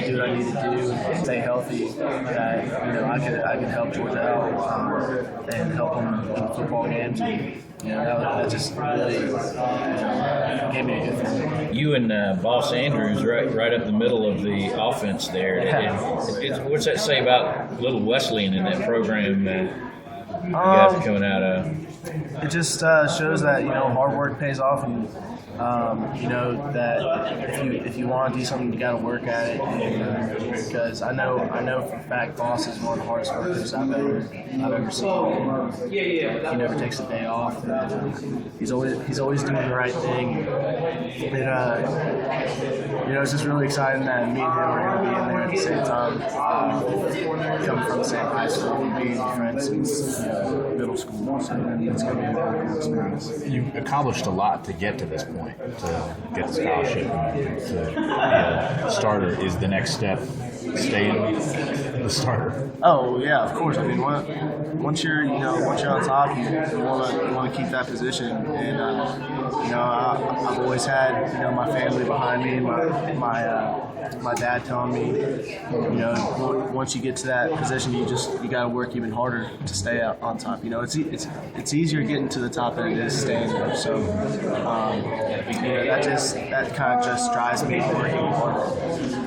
do what I need to do and stay healthy, that I could help Georgia out and help them in football games. And, that just really gave me a good feeling. You and Boss Andrews right up the middle of the offense there. What's that say about little Wesleyan in that program that you guys are coming out of? It just shows that hard work pays off, and that if you want to do something, you got to work at it. And, because I know for a fact, Boss is one of the hardest workers I've ever seen. He never takes a day off. And, he's always doing the right thing. It's just really exciting that me and him are going to be in there at the same time. Coming from the same high school, being friends since middle school, so it's going to be a very cool experience. You accomplished a lot to get to this point, to get the scholarship and to be a starter. Is the next step staying the starter? Oh yeah, of course. I mean, once you're on top, you want to keep that position, and I've always had my family behind me, my dad telling me, once you get to that position, you got to work even harder to stay on top. It's easier getting to the top than it is staying there. So that kind of just drives me working harder.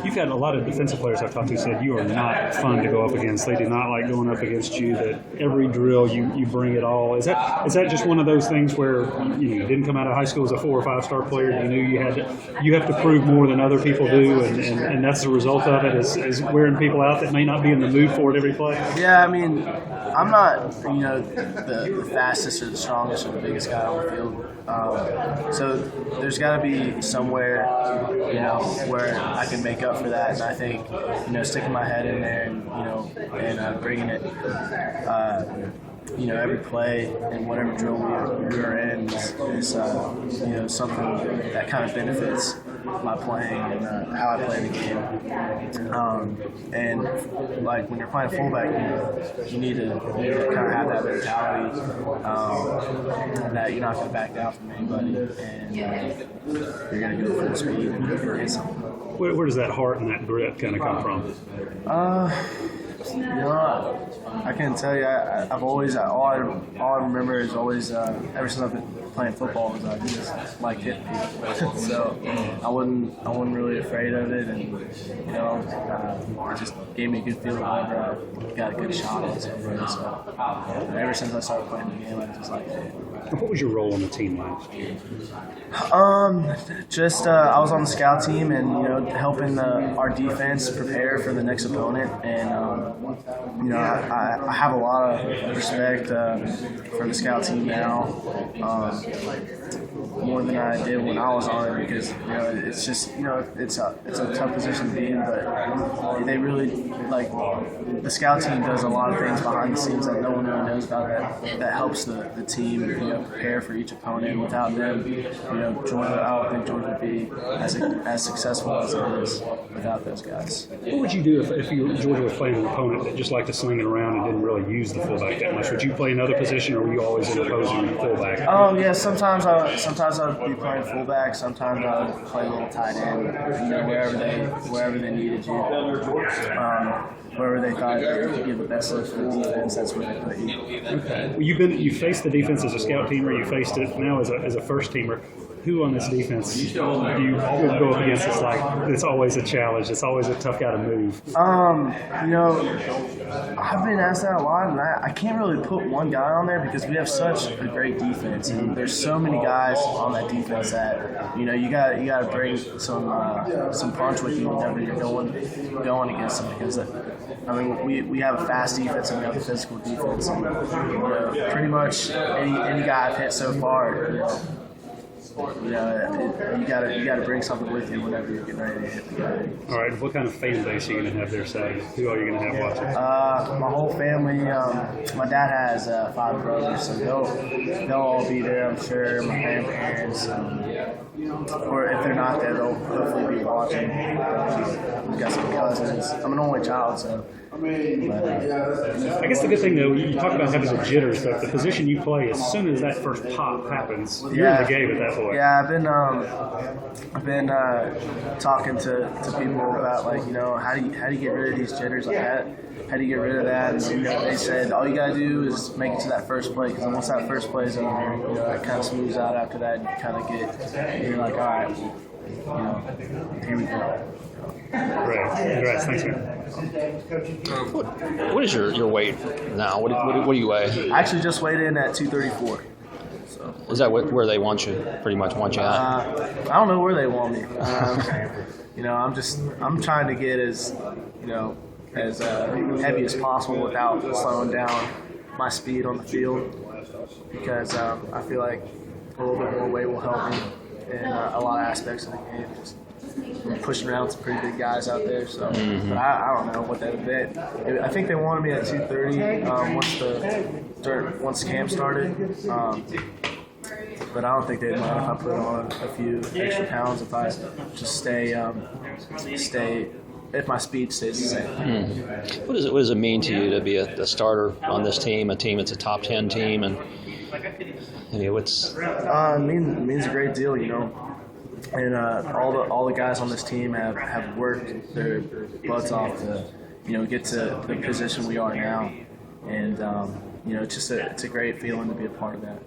You've had a lot of defensive players I've talked to said you are not fun to go up against. They do not like going up against you. That every drill you bring it all. Is that just one of those things where you didn't come out of high school as a 4 or 5 star player? You knew you have to prove more than other people do, and that's the result of it is wearing people out that may not be in the mood for it every play. Yeah, I mean, I'm not the fastest or the strongest or the biggest guy on the field. So there's got to be somewhere where I can make up for that, and I think sticking my head in there and bringing it every play and whatever drill we were in is something that kind of benefits my playing and how I play the game. And like when you're playing fullback, you need to kind of have that mentality that you're not going to back down from anybody, and you're going to go full speed and get something. Where does that heart and that grit kind of come from? I can't tell you. I've always all I remember is always ever since I've been playing football is I just like hitting people. So I wasn't really afraid of it, and it just gave me a good feeling whenever I got a good shot on somebody. So ever since I started playing the game, I just liked it. What was your role on the team last year? I was on the scout team and helping our defense prepare for the next opponent, and I have a lot of respect for the scout team now, more than I did when I was on it, because it's just it's a tough position to be in, but they really the scout team does a lot of things behind the scenes that no one really knows about that helps the team prepare for each opponent. Without them, Georgia, I don't think Georgia would be as successful as it is without those guys. What would you do if Georgia was playing an opponent that just liked to sling it around and didn't really use the fullback that much? Would you play another position, or were you always in opposing fullback? Yeah, sometimes I'd be playing fullback. Sometimes I would play a little tight end, wherever they needed you. Wherever they thought they could give the best look for the defense, that's where they put you. Okay. Well, you faced the defense as a scout teamer. You faced it now as a first teamer. Who on this defense do you go up against? It's always a challenge. It's always a tough guy to move. I've been asked that a lot, and I can't really put one guy on there because we have such a great defense, and there's so many guys on that defense that you got to bring some punch with you whenever you're going against them, because we have a fast defense and we have a physical defense, and pretty much any guy I've hit so far. You got to bring something with you whenever you're getting ready to hit the guy. All right, what kind of fan base are you going to have there Saturday? Who are you going to have watching? My whole family. My dad has 5 brothers, so they'll all be there, I'm sure. My grandparents, or if they're not there, they'll hopefully be watching. We've got some cousins. I'm an only child, so I guess the good thing though, you talk about having the jitters, but the position you play, as soon as that first pop happens, you're in the game at that point. Yeah, I've been talking to people about, like, you know, how do you get rid of these jitters like that? How do you get rid of that? And, you know, they said all you gotta do is make it to that first play, because once that first play is over, you know, it kind of smooths out after that. You kind of get, you're like, all right, you know, here we go. Great. Congrats. Thanks, man. What is your weight now? What do you weigh? I actually just weighed in at 234. So Is that where they want you? Pretty much want you at? I don't know where they want me. You know, I'm trying to get as heavy as possible without slowing down my speed on the field, because I feel like a little bit more weight will help me in a lot of aspects of the game. Just pushing around some pretty big guys out there. So, but I don't know what that event. I think they wanted me at 230 once camp started. But I don't think they'd mind if I put on a few extra pounds if I just stay if my speed stays the same. What does it mean to you to be a starter on this team, a team that's a top 10 team, and what's? It means a great deal, you know. And all the guys on this team have worked their butts off to, you know, get to the position we are now, and you know, it's a great feeling to be a part of that.